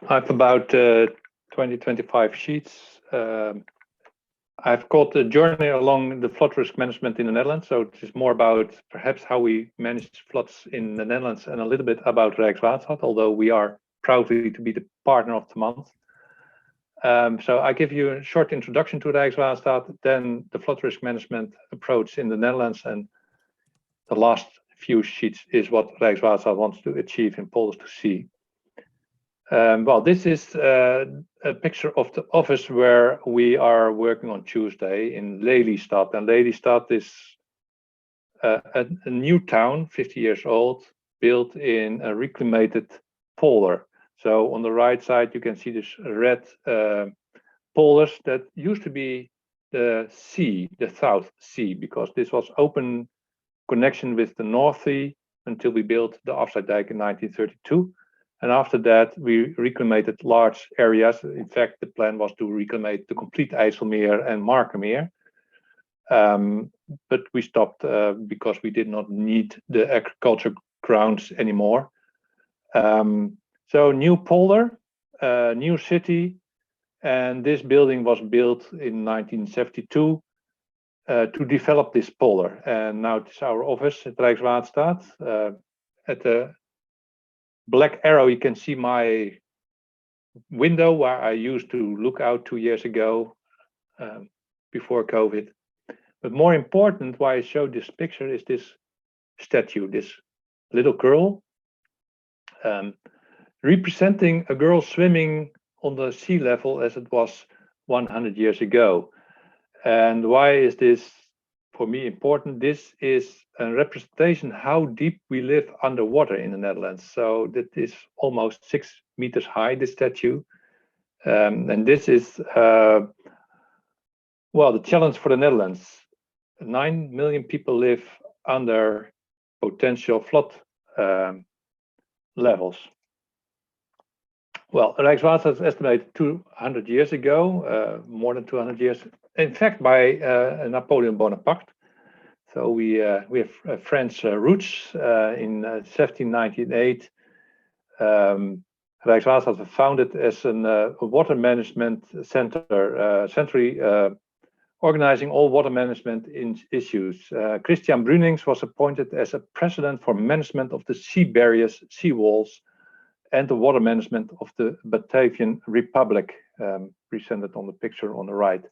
I have about 20-25 sheets. I've called the journey along the flood risk management in the Netherlands. So it is more about perhaps how we manage floods in the Netherlands and a little bit about Rijkswaterstaat, although we are proudly to be the partner of the month. So I give you a short introduction to Rijkswaterstaat, then the flood risk management approach in the Netherlands, and the last few sheets is what Rijkswaterstaat wants to achieve in Polder2C. Well, this is a picture of the office where we are working on Tuesday in Lelystad. And Lelystad is a new town, 50 years old, built in a reclaimed polder. So on the right side, you can see this red polders that used to be the sea, the South Sea, because this was open connection with the North Sea until we built the Afsluitdijk in 1932. And after that, we reclaimed large areas. In fact, the plan was to reclaim the complete IJsselmeer and Markermeer. But we stopped because we did not need the agriculture grounds anymore. So new polder, new city, and this building was built in 1972 to develop this polder. And now it's our office at Rijkswaterstaat. At the black arrow, you can see my window where I used to look out 2 years ago before COVID. But more important, why I showed this picture is this statue, this little girl, representing a girl swimming on the sea level as it was 100 years ago. And why is this for me important? This is a representation how deep we live underwater in the Netherlands. So that is almost 6 meters high, this statue. And this is, well, the challenge for the Netherlands. 9 million people live under potential flood levels. Well, Rijkswaterstaat estimated 200 years ago, more than 200 years, in fact, by Napoleon Bonaparte. So we have French roots. In 1798, Rijkswaterstaat was founded as a water management center, organizing all water management issues. Christian Brunings was appointed as a president for management of the sea barriers, sea walls, and the water management of the Batavian Republic, presented on the picture on the right.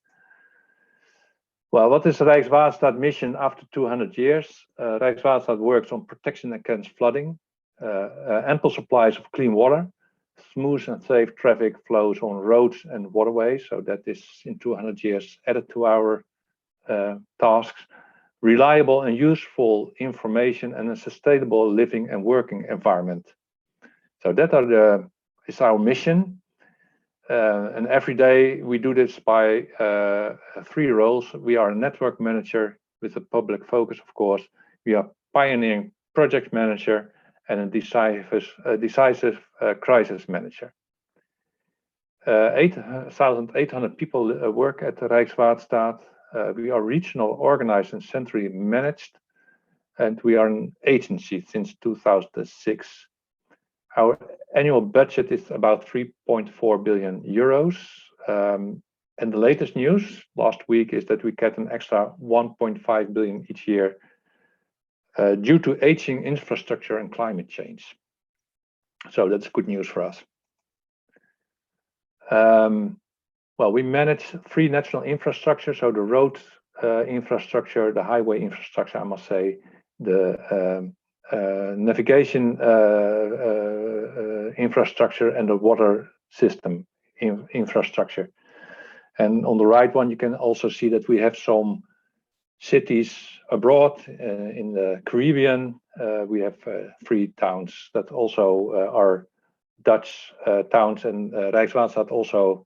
Well, what is Rijkswaterstaat mission after 200 years? Rijkswaterstaat works on protection against flooding, ample supplies of clean water, smooth and safe traffic flows on roads and waterways. So that is in 200 years added to our tasks. Reliable and useful information and a sustainable living and working environment. So that is our mission. And every day we do this by 3 roles. We are a network manager with a public focus, of course. We are pioneering project manager and a decisive crisis manager. 8,800 people work at the Rijkswaterstaat. We are regional, organized and centrally managed. And we are an agency since 2006. Our annual budget is about 3.4 billion euros. And the latest news last week is that we get an extra 1.5 billion each year due to aging infrastructure and climate change. So that's good news for us. Well, we manage 3 national infrastructure, so the road infrastructure, the highway infrastructure, I must say, the navigation infrastructure and the water system infrastructure. And on the right one, you can also see that we have some cities abroad in the Caribbean. We have 3 towns that also are Dutch towns, and Rijkswaterstaat also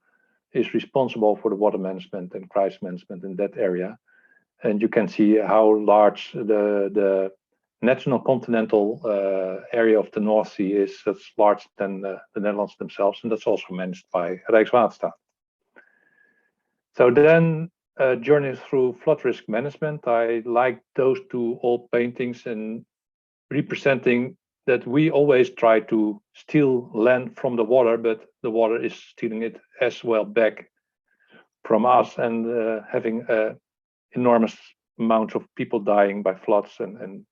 is responsible for the water management and crisis management in that area. And you can see how large the national continental area of the North Sea is. That's larger than the Netherlands themselves, and that's also managed by Rijkswaterstaat. So then, journey through flood risk management. I like those 2 old paintings and representing that we always try to steal land from the water, but the water is stealing it as well back from us, and having enormous amounts of people dying by floods and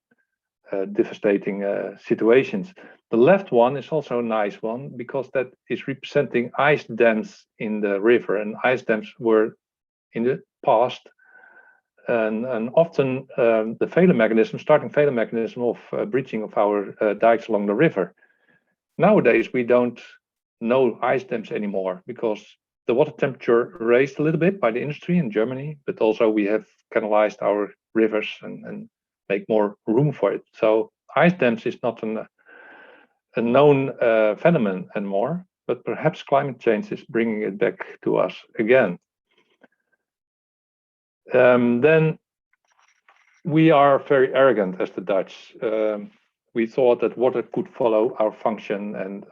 devastating situations. The left one is also a nice one because that is representing ice dams in the river, and ice dams were in the past and often the starting failure mechanism of breaching of our dikes along the river. Nowadays, we don't know ice dams anymore because the water temperature raised a little bit by the industry in Germany, but also we have canalized our rivers and make more room for it. So ice dams is not a known phenomenon anymore, but perhaps climate change is bringing it back to us again. Then we are very arrogant as the Dutch. We thought that water could follow our function, and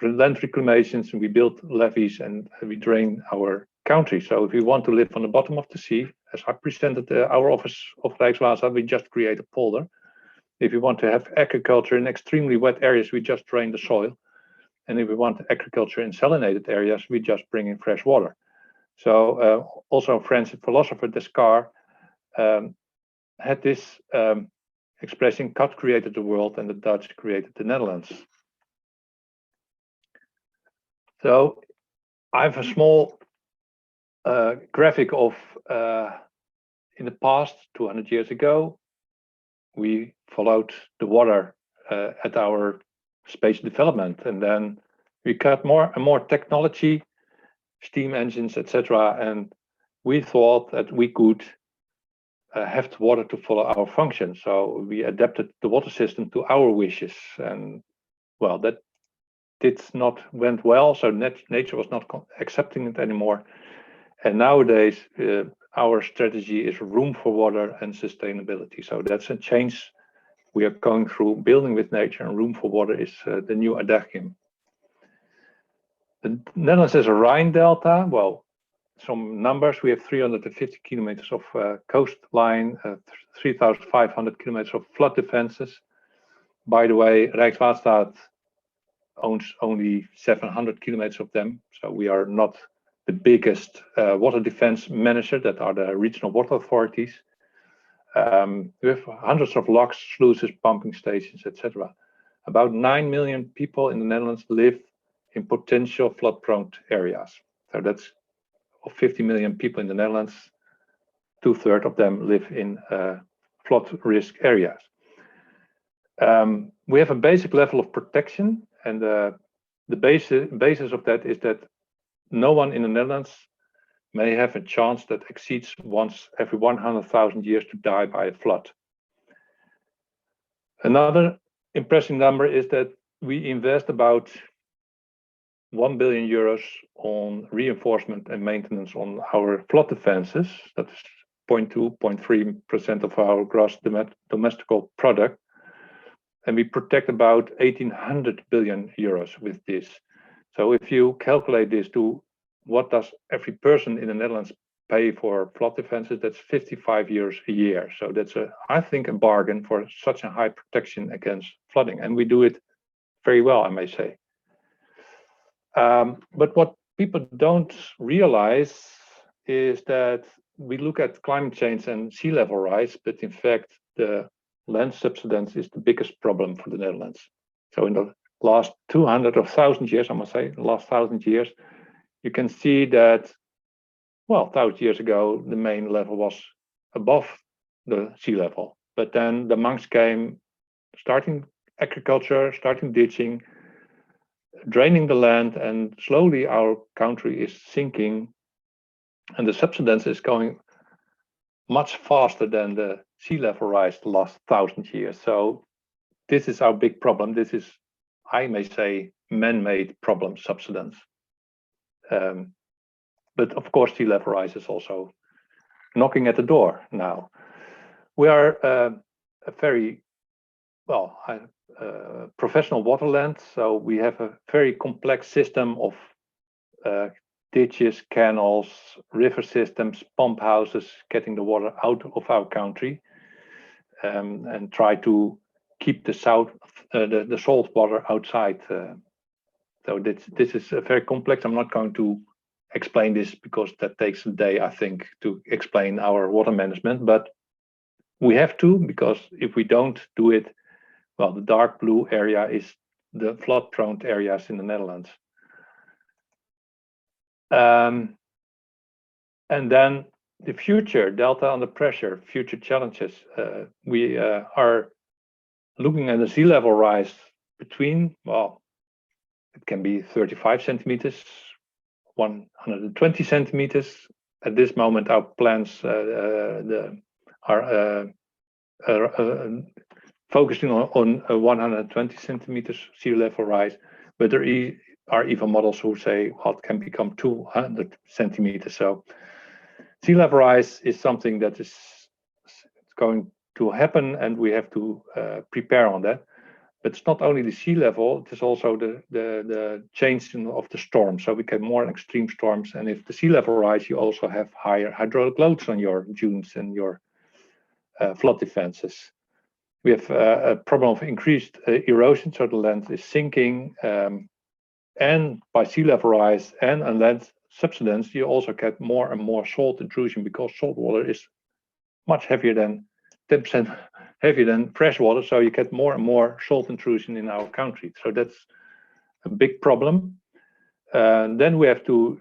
land reclamations, and we built levees and we drain our country. So if we want to live on the bottom of the sea, as I presented our office of Rijkswaterstaat, we just create a polder. If we want to have agriculture in extremely wet areas, we just drain the soil. And if we want agriculture in salinated areas, we just bring in fresh water. So also French philosopher Descartes had this expressing, God created the world and the Dutch created the Netherlands. So I have a small graphic of in the past, 200 years ago, we followed the water at our space development, and then we got more and more technology, steam engines, etc. And we thought that we could have the water to follow our function. So we adapted the water system to our wishes, and well, that did not went well. So nature was not accepting it anymore. And nowadays, our strategy is room for water and sustainability. So that's a change we are going through. Building with nature and room for water is the new adagium. The Netherlands has a Rhine Delta. Well, some numbers: we have 350 kilometers of coastline, 3,500 kilometers of flood defenses. By the way, Rijkswaterstaat owns only 700 kilometers of them, so we are not the biggest water defense manager. That are the regional water authorities. We have hundreds of locks, sluices, pumping stations, etc. About 9 million people in the Netherlands live in potential flood-prone areas. So that's of 50 million people in the Netherlands, 2/3 of them live in flood risk areas. We have a basic level of protection, and the basis of that is that no one in the Netherlands may have a chance that exceeds once every 100,000 years to die by a flood. Another impressive number is that we invest about 1 billion euros on reinforcement and maintenance on our flood defenses. That is 0.2–0.3% of our gross domestic product. And we protect about 1,800 billion euros with this. So if you calculate this to what does every person in the Netherlands pay for flood defenses, that's 55 euros a year. So that's, I think, a bargain for such a high protection against flooding. And we do it very well, I may say. But what people don't realize is that we look at climate change and sea level rise, but in fact, the land subsidence is the biggest problem for the Netherlands. So in the last 200,000 years, I must say, the last 1,000 years, you can see that, well, 1,000 years ago, the main level was above the sea level. But then the monks came, starting agriculture, starting ditching, draining the land, and slowly our country is sinking, and the subsidence is going much faster than the sea level rise the last 1,000 years. So this is our big problem. This is, I may say, man-made problem, subsidence. But of course, sea level rise is also knocking at the door now. We are a very, well, professional waterland, so we have a very complex system of ditches, canals, river systems, pump houses, getting the water out of our country, and try to keep the salt water outside. So this is very complex. I'm not going to explain this because that takes a day, I think, to explain our water management. But we have to, because if we don't do it, well, the dark blue area is the flood-prone areas in the Netherlands. And then the future, delta under pressure, future challenges. We are looking at the sea level rise between, well, it can be 35 centimeters, 120 centimeters. At this moment, our plans are focusing on 120 centimeters sea level rise, but there are even models who say, well, it can become 200 centimeters. So sea level rise is something that is going to happen, and we have to prepare on that. But it's not only the sea level, it is also the change of the storm. So we get more extreme storms, and if the sea level rise, you also have higher hydraulic loads on your dunes and your flood defenses. We have a problem of increased erosion, so the land is sinking, and by sea level rise and on land subsidence, you also get more and more salt intrusion, because salt water is much heavier than 10% heavier than fresh water, so you get more and more salt intrusion in our country. So that's a big problem. Then we have to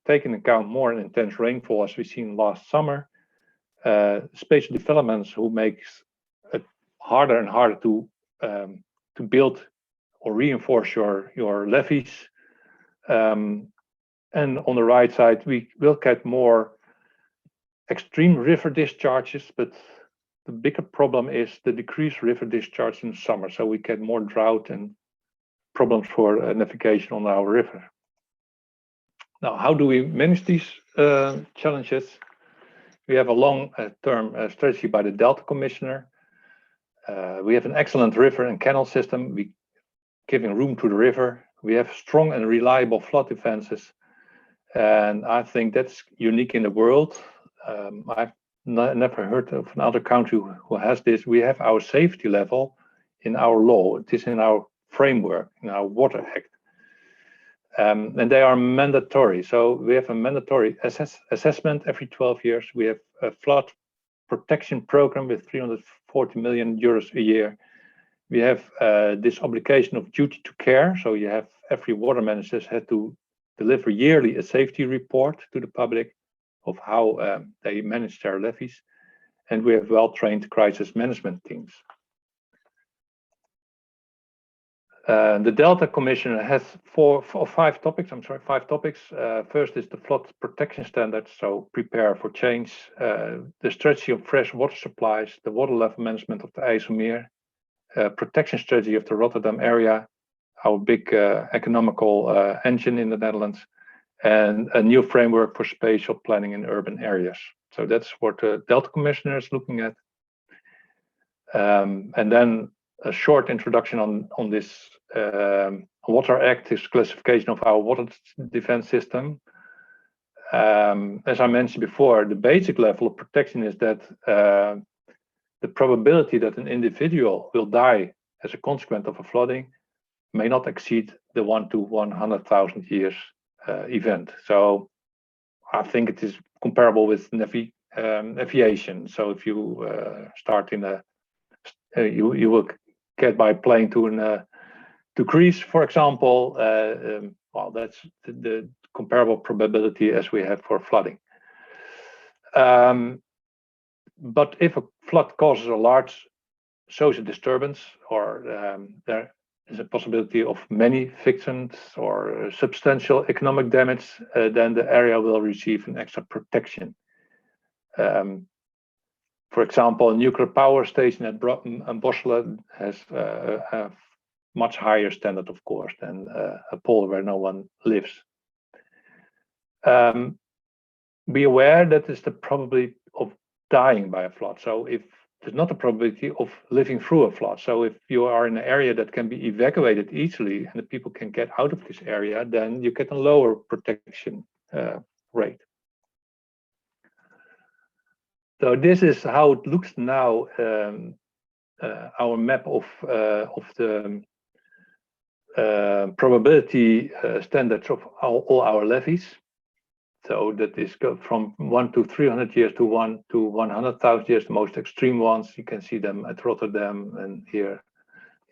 take into account more intense rainfall, as we've seen last summer. Spatial developments who makes it harder and harder to build or reinforce your levees. And on the right side, we will get more extreme river discharges, but the bigger problem is the decreased river discharge in the summer. So we get more drought and problems for navigation on our river. Now, how do we manage these challenges? We have a long-term strategy by the Delta Commissioner. We have an excellent river and canal system. We giving room to the river. We have strong and reliable flood defenses. And I think that's unique in the world. I've never heard of another country who has this. We have our safety level in our law. It is in our framework, in our Water Act. And they are mandatory. So we have a mandatory assessment every 12 years. We have a flood protection program with 340 million euros a year. We have this obligation of duty to care. So you have every water manager has to deliver yearly a safety report to the public of how they manage their levees. And we have well-trained crisis management teams. The Delta Commissioner has five topics. First is the flood protection standards, so prepare for change. The strategy of fresh water supplies, the water level management of the IJsselmeer, protection strategy of the Rotterdam area, our big economical engine in the Netherlands, and a new framework for spatial planning in urban areas. So that's what the Delta Commissioner is looking at. And then a short introduction on this Water Act, this classification of our water defense system. As I mentioned before, the basic level of protection is that the probability that an individual will die as a consequence of a flooding may not exceed the 1 to 100,000 years event. So I think it is comparable with aviation. So if you start in a, you will get by plane to Greece, for example. Well, that's the comparable probability as we have for flooding. But if a flood causes a large social disturbance, or there is a possibility of many victims or substantial economic damage, then the area will receive an extra protection. For example, a nuclear power station at Borselen has a much higher standard, of course, than a polder where no one lives. Be aware that is the probability of dying by a flood. So if there's not a probability of living through a flood. So if you are in an area that can be evacuated easily and the people can get out of this area, then you get a lower protection rate. So this is how it looks now our map of the probability standards of all our levies. So that is from 1 to 300 years to 1 to 100,000 years, the most extreme ones. You can see them at Rotterdam and here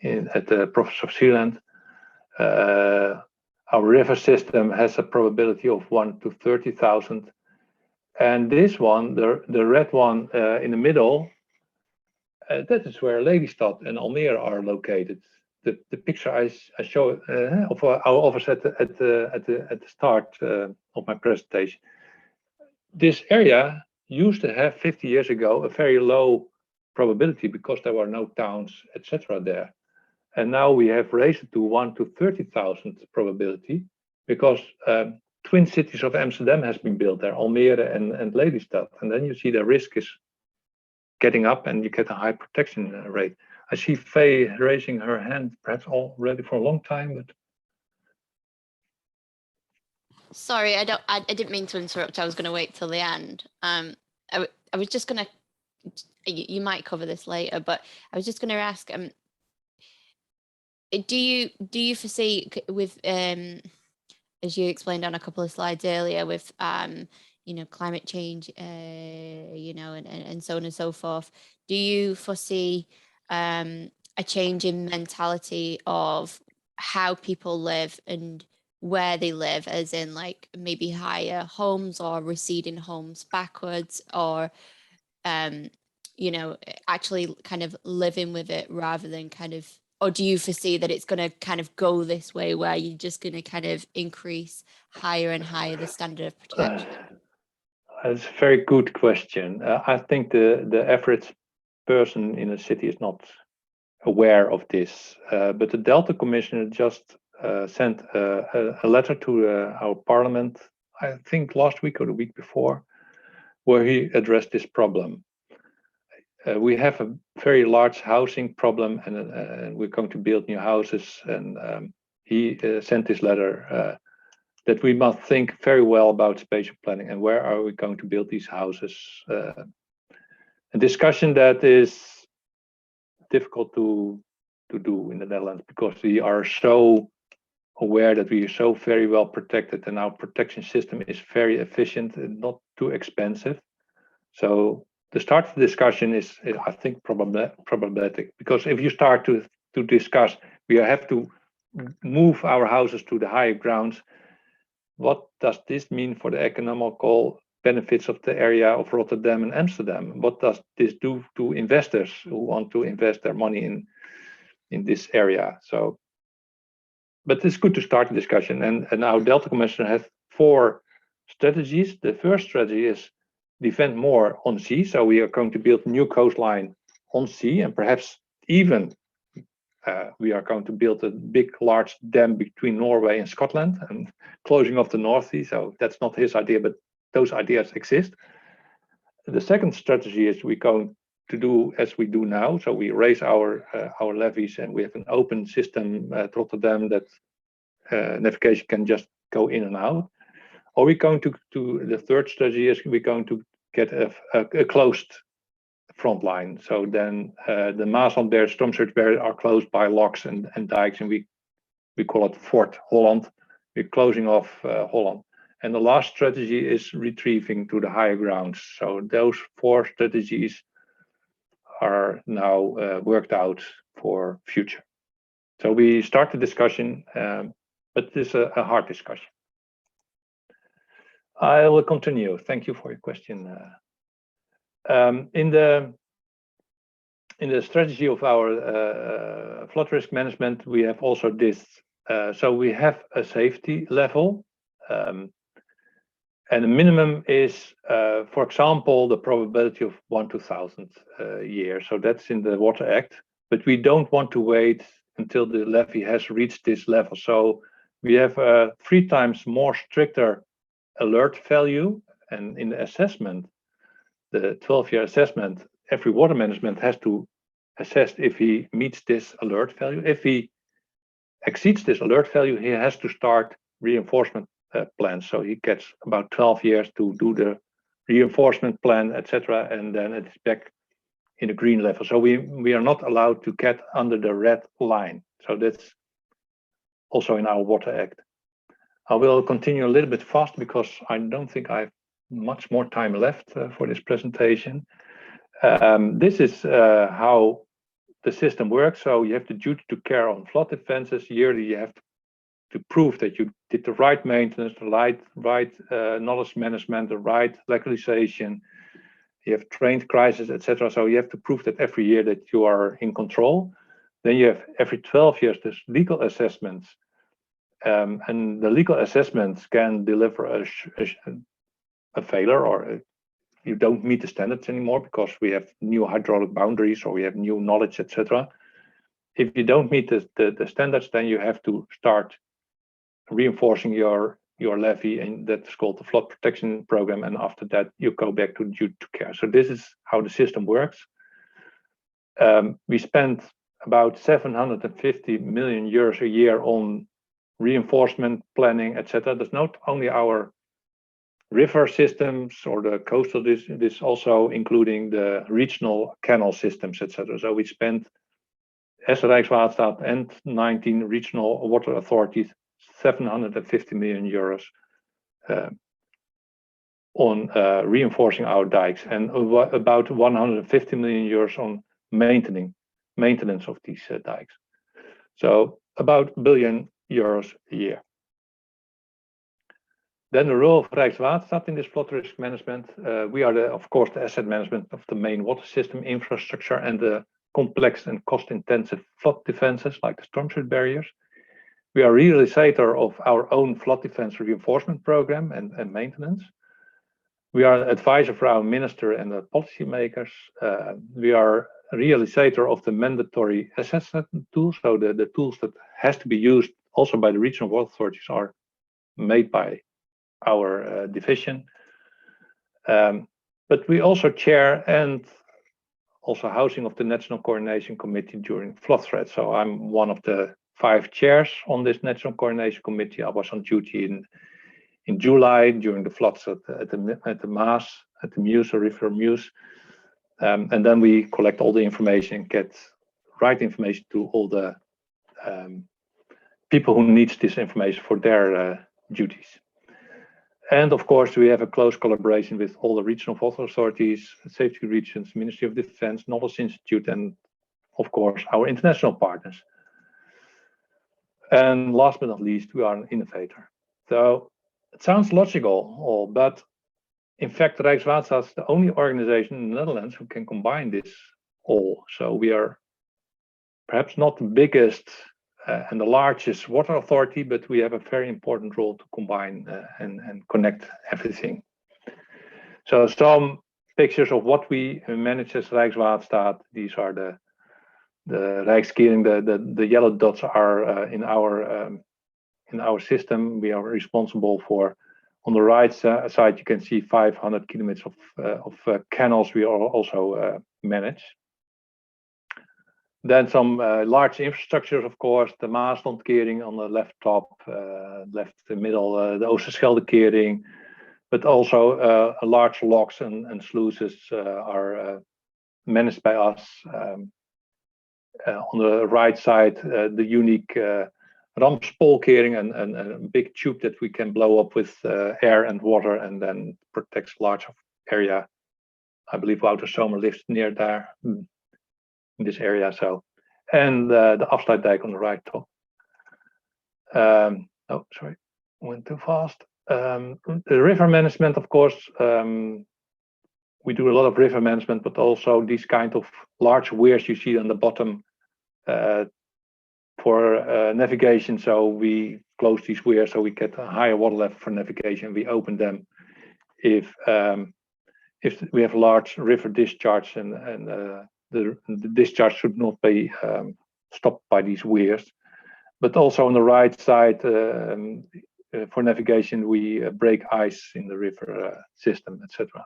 at the Province of Zeeland. Our river system has a probability of 1 to 30,000. And this one, the red one in the middle, that is where Lelystad and Almere are located. The picture I show of our office at the start of my presentation. This area used to have 50 years ago a very low probability because there were no towns, etc. there. And now we have raised it to 1 to 30,000 probability because twin cities of Amsterdam has been built there, Almere and Lelystad. And then you see the risk is getting up and you get a high protection rate. I see Faye raising her hand, perhaps already for a long time, but. Sorry, I didn't mean to interrupt. I was going to wait till the end. I was just going to, you might cover this later, but I was just going to ask, do you foresee with, as you explained on a couple of slides earlier, with climate change, and so on and so forth, do you foresee a change in mentality of how people live and where they live, as in like maybe higher homes or receding homes backwards, or actually kind of living with it rather than kind of, or do you foresee that it's going to kind of go this way where you're just going to kind of increase higher and higher the standard of protection? That's a very good question. I think the average person in a city is not aware of this, but the Delta Commissioner just sent a letter to our parliament, I think last week or the week before, where he addressed this problem. We have a very large housing problem, and we're going to build new houses. And he sent this letter that we must think very well about spatial planning and where are we going to build these houses. A discussion that is difficult to do in the Netherlands because we are so aware that we are so very well protected and our protection system is very efficient and not too expensive. So the start of the discussion is I think, problematic, because if you start to discuss, we have to move our houses to the higher grounds. What does this mean for the economical benefits of the area of Rotterdam and Amsterdam? What does this do to investors who want to invest their money in this area? So, but it's good to start the discussion. And our Delta Commissioner has 4 strategies. The first strategy is defend more on sea. So we are going to build a new coastline on sea, and perhaps even we are going to build a big, large dam between Norway and Scotland and closing off the North Sea. So that's not his idea, but those ideas exist. The second strategy is we're going to do as we do now. So we raise our levies and we have an open system at Rotterdam that navigation can just go in and out. Or we're going to the third strategy is we're going to get a closed front line. So then the Maasland barrier, storm surge barrier are closed by locks and dikes, and we call it Fort Holland. We're closing off Holland. And the last strategy is retrieving to the higher grounds. So those 4 strategies are now worked out for future. So we start the discussion, but it's a hard discussion. I will continue. Thank you for your question. In the strategy of our flood risk management, we have also this. So we have a safety level, and the minimum is, for example, the probability of 1 to 1,000 years. So that's in the Water Act, but we don't want to wait until the levee has reached this level. So we have 3 times more stricter alert value, and in the assessment, the 12-year assessment, every water management has to assess if he meets this alert value. If he exceeds this alert value, he has to start reinforcement plans. So he gets about 12 years to do the reinforcement plan, etc., and then it's back in the green level. So we are not allowed to get under the red line. So that's also in our Water Act. I will continue a little bit fast because I don't think I have much more time left for this presentation. This is how the system works. So you have the duty to care on flood defenses. Yearly, you have to prove that you did the right maintenance, the right knowledge management, the right localization. You have trained crisis, etc. So you have to prove that every year that you are in control. Then you have every 12 years this legal assessments. And the legal assessments can deliver a failure, or you don't meet the standards anymore because we have new hydraulic boundaries or we have new knowledge, etc. If you don't meet the standards, then you have to start reinforcing your levee, and that's called the flood protection program. And after that, you go back to duty to care. So this is how the system works. We spend about 750 million euros a year on reinforcement planning, etc. That's not only our river systems or the coastal, this also including the regional canal systems, etc. So we spend, as the Rijkswaterstaat and 19 regional water authorities, 750 million euros on reinforcing our dikes, and about 150 million euros on maintenance of these dikes. So about €1 billion a year. Then the role of Rijkswaterstaat in this flood risk management. We are, of course, the asset management of the main water system infrastructure and the complex and cost-intensive flood defenses like the storm surge barriers. We are realizator of our own flood defense reinforcement program and maintenance. We are an advisor for our minister and the policymakers. We are a realizator of the mandatory assessment tools. So the tools that has to be used also by the regional water authorities are made by our division. But we also chair and also housing of the National Coordination Committee during flood threats. So I'm one of the 5 chairs on this National Coordination Committee. I was on duty in July during the floods at the Maas, at the Meuse, or River Meuse. And then we collect all the information, get right information to all the people who need this information for their duties. And of course, we have a close collaboration with all the regional water authorities, safety regions, Ministry of Defense, Knowledge Institute, and of course, our international partners. And last but not least, we are an innovator. So it sounds logical, but in fact, Rijkswaterstaat is the only organization in the Netherlands who can combine this all. So we are perhaps not the biggest and the largest water authority, but we have a very important role to combine and connect everything. So some pictures of what we manage as Rijkswaterstaat. These are the Rijkskering. The yellow dots are in our system. We are responsible for. On the right side, you can see 500 kilometers of canals we also manage. Then some large infrastructures, of course, the Maaslandkering on the left top, left middle, the Oosterscheldekering, but also large locks and sluices are managed by us. On the right side, the unique Ramspolkering and a big tube that we can blow up with air and water and then protects large area. I believe Wouterzomer lives near there in this area. So, and the Afsluitdijk on the right top. Oh, sorry, went too fast. The river management, of course, we do a lot of river management, but also these kind of large weirs you see on the bottom for navigation. So we close these weirs so we get a higher water level for navigation. We open them if we have large river discharge and the discharge should not be stopped by these weirs. But also on the right side, for navigation, we break ice in the river system, etc.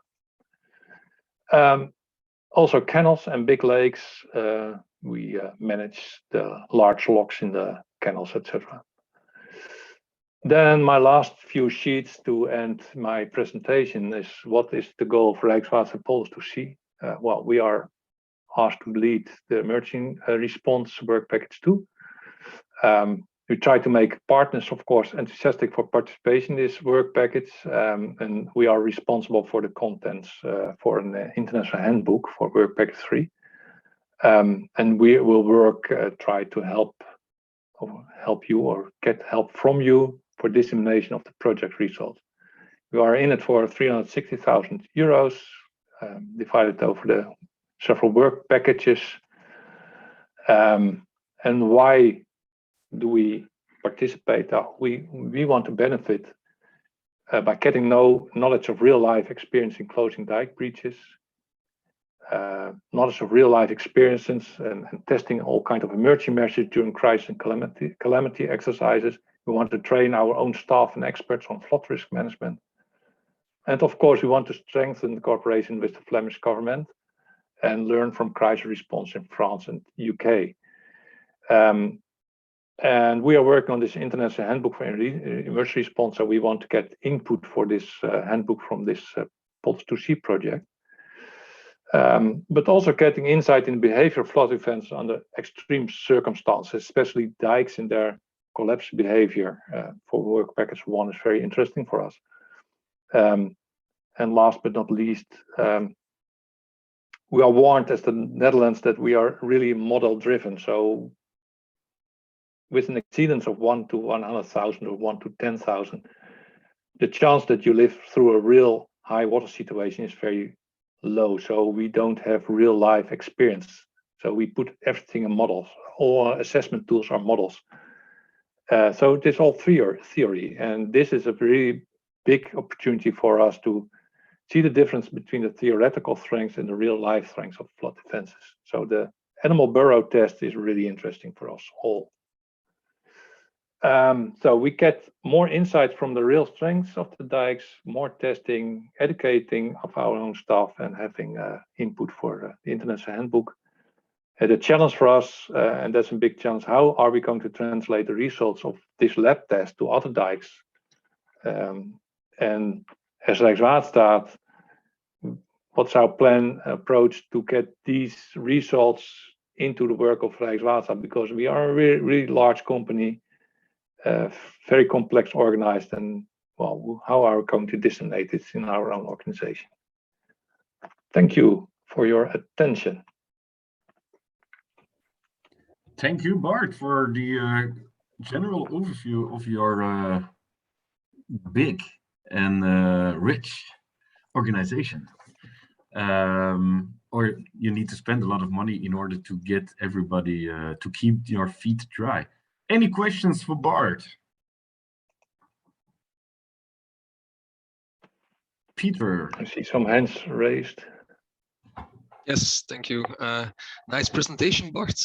Also canals and big lakes, we manage the large locks in the canals, etc. Then my last few sheets to end my presentation is what is the goal for Rijkswaterstaat Polder2C? Well, we are asked to lead the Emergeny Response work package 2. We try to make partners, of course, enthusiastic for participation in this work package, and we are responsible for the contents for an international handbook for work package 3. And we will work, try to help you or get help from you for dissemination of the project results. We are in it for 360,000 euros, divided over the several work packages. And why do we participate? We want to benefit by getting knowledge of real life experience in closing dike breaches, knowledge of real life experiences and testing all kinds of emergency measures during crisis and calamity exercises. We want to train our own staff and experts on flood risk management. And of course, we want to strengthen the cooperation with the Flemish government and learn from crisis response in France and UK. And we are working on this international handbook for emergency response, so we want to get input for this handbook from this Polder2C project. But also getting insight in the behavior of flood events under extreme circumstances, especially dikes and their collapse behavior for work package 1 is very interesting for us. And last but not least, we are warned as the Netherlands that we are really model driven. So with an exceedance of 1 to 100,000 or 1 to 10,000, the chance that you live through a real high water situation is very low. So we don't have real life experience. So we put everything in models. All our assessment tools are models. So it is all theory. And this is a very big opportunity for us to see the difference between the theoretical strengths and the real life strengths of flood defenses. So the animal burrow test is really interesting for us all. So we get more insights from the real strengths of the dikes, more testing, educating of our own staff, and having input for the international handbook. The challenge for us, and that's a big challenge, how are we going to translate the results of this lab test to other dikes? And as Rijkswaterstaat, what's our approach to get these results into the work of Rijkswaterstaat? Because we are a really, really large company, very complex, organized, and well, how are we going to disseminate it in our own organization? Thank you for your attention. Thank you, Bart, for the general overview of your big and rich organization. Or you need to spend a lot of money in order to get everybody to keep your feet dry. Any questions for Bart? Peter. I see some hands raised. Yes, thank you. Nice presentation, Bart.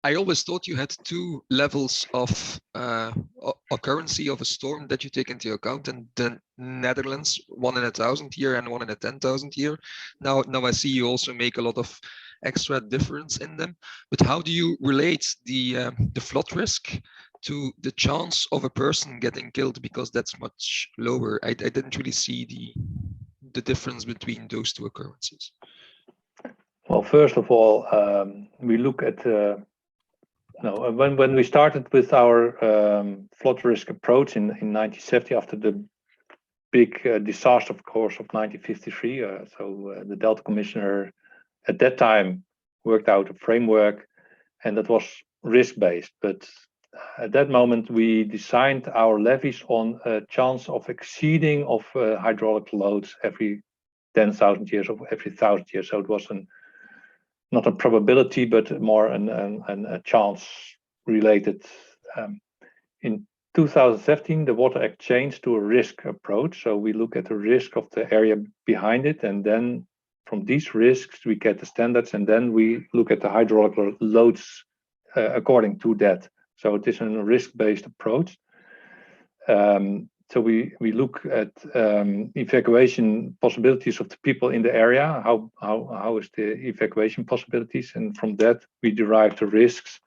I always thought you had 2 levels of occurrence of a storm that you take into account, and the Netherlands, 1 in 1,000 year and 1 in 10,000 year. Now I see you also make a lot of extra difference in them. But how do you relate the flood risk to the chance of a person getting killed, because that's much lower? I didn't really see the difference between those 2 occurrences. Well, first of all, we look at when we started with our flood risk approach in 1970, after the big disaster, of course, of 1953. So the Delta Commissioner at that time worked out a framework, and that was risk-based. But at that moment, we designed our levies on a chance of exceeding of hydraulic loads every 10,000 years or every 1,000 years. So it was not a probability, but more a chance related. In 2017, the Water Act changed to a risk approach. So we look at the risk of the area behind it, and then from these risks, we get the standards, and then we look at the hydraulic loads according to that. So it is a risk-based approach. So we look at evacuation possibilities of the people in the area. How is the evacuation possibilities, and from that we derive the risks,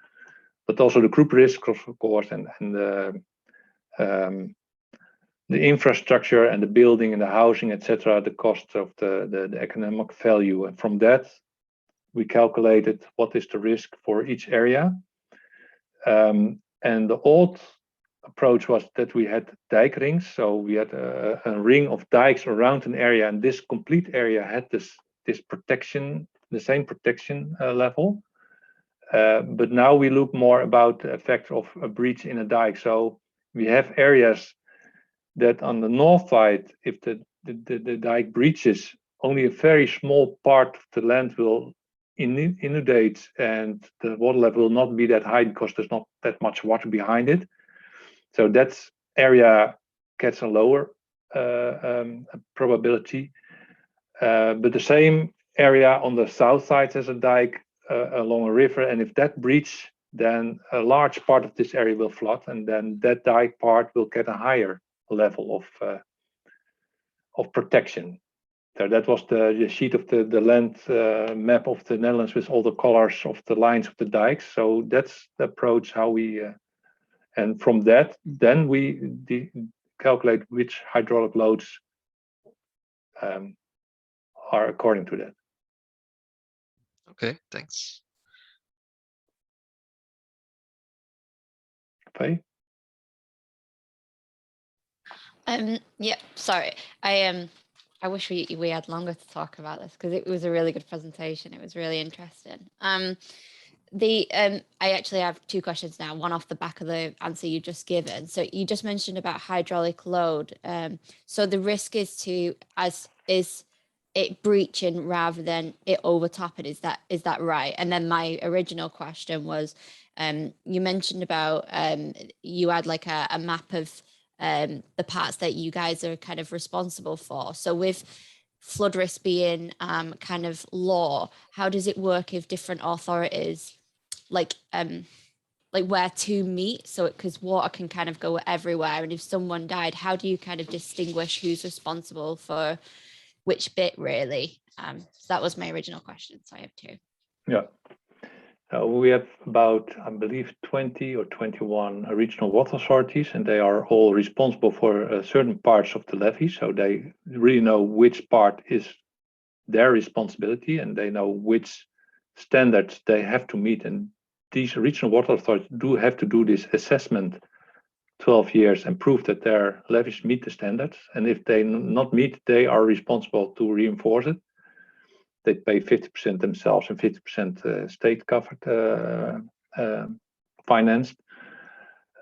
but also the group risks, of course, and the infrastructure and the building and the housing, etc., the cost of the economic value. And from that, we calculated what is the risk for each area. And the old approach was that we had dike rings. So we had a ring of dikes around an area, and this complete area had this protection, the same protection level. But now we look more about the effect of a breach in a dike. So we have areas that on the north side, if the dike breaches, only a very small part of the land will inundate, and the water level will not be that high because there's not that much water behind it. So that area gets a lower probability. But the same area on the south side has a dike along a river, and if that breach, then a large part of this area will flood, and then that dike part will get a higher level of protection. So that was the sheet of the land map of the Netherlands with all the colors of the lines of the dikes. So that's the approach how we, and from that, then we calculate which hydraulic loads are according to that. Okay, thanks. Okay. Yeah, sorry. I wish we had longer to talk about this because it was a really good presentation. It was really interesting. I actually have two questions now, one off the back of the answer you just given. So you just mentioned about hydraulic load. So the risk is it breaching rather than it overtopping. Is that right? And then my original question was, you mentioned about you had like a map of the parts that you guys are kind of responsible for. So with flood risk being kind of law, how does it work if different authorities like where to meet? So because water can kind of go everywhere, and if someone died, how do you kind of distinguish who's responsible for which bit, really? So that was my original question. So I have two. Yeah. We have about, I believe, 20 or 21 regional water authorities, and they are all responsible for certain parts of the levee. So they really know which part is their responsibility, and they know which standards they have to meet. And these regional water authorities do have to do this assessment 12 years and prove that their levees meet the standards. And if they not meet, they are responsible to reinforce it. They pay 50% themselves and 50% state covered, financed.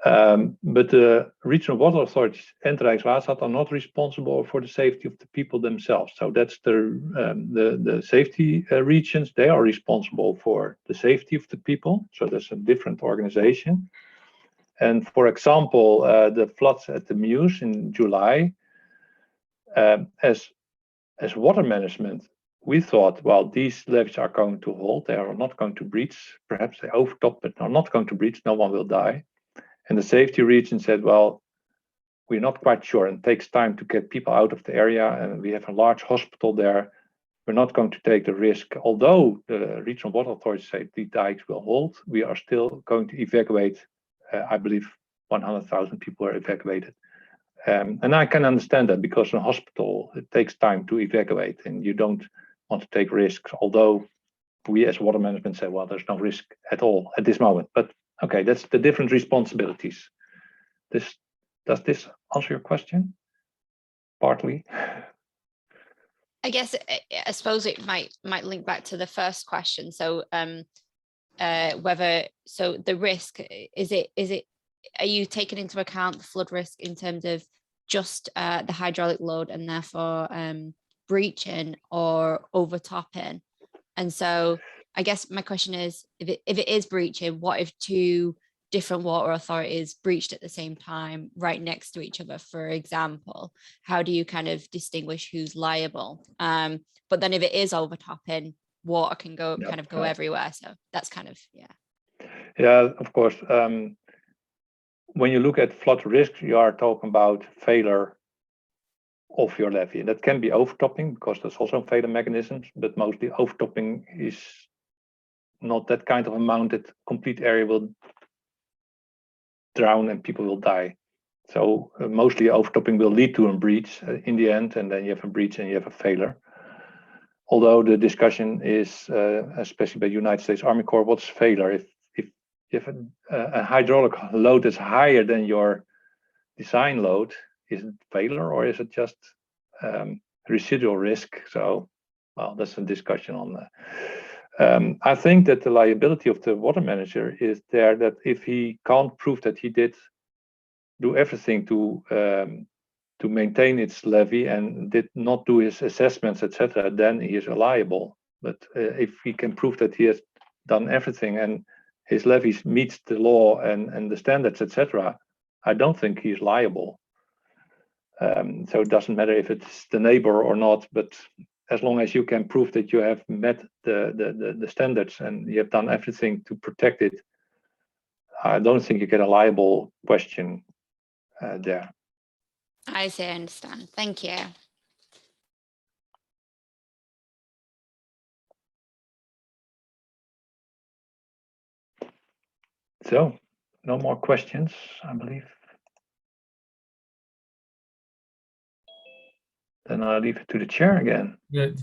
But the regional water authorities and Rijkswaterstaat are not responsible for the safety of the people themselves. So that's the safety regions. They are responsible for the safety of the people. So there's a different organization. And for example, the floods at the Meuse in July, as water management, we thought, well, these levees are going to hold. They are not going to breach. Perhaps they overtop, but are not going to breach. No one will die. And the safety region said, well, we're not quite sure. And it takes time to get people out of the area. And we have a large hospital there. We're not going to take the risk. Although the regional water authorities say the dikes will hold, we are still going to evacuate. I believe 100,000 people were evacuated. And I can understand that, because in a hospital, it takes time to evacuate and you don't want to take risks. Although we as water management say, well, there's no risk at all at this moment. But okay, that's the different responsibilities. Does this answer your question? Partly. I guess I suppose it might link back to the first question. So whether the risk is it are you taking into account the flood risk in terms of just the hydraulic load and therefore breaching or overtopping? And so I guess my question is, if it is breaching, what if two different water authorities breached at the same time right next to each other, for example? How do you kind of distinguish who's liable? But then if it is overtopping, water can go go everywhere. So that's kind of, Yeah, of course. When you look at flood risk, you are talking about failure of your levee. And that can be overtopping, because there's also failure mechanisms, but mostly overtopping is not that kind of amount that complete area will drown and people will die. So mostly overtopping will lead to a breach in the end, and then you have a breach and you have a failure. Although the discussion is, especially by United States Army Corps, what's failure? If you have a hydraulic load that's higher than your design load, is it failure or is it just residual risk? So, well, that's a discussion on that. I think that the liability of the water manager is there, that if he can't prove that he did do everything to maintain its levy and did not do his assessments, etc., then he is liable. But if he can prove that he has done everything and his levies meets the law and the standards, etc., I don't think he's liable. So it doesn't matter if it's the neighbor or not, but as long as you can prove that you have met the standards and you have done everything to protect it, I don't think you get a liable question there. I see, I understand. Thank you. So, no more questions, I believe. Then I'll leave it to the chair again. The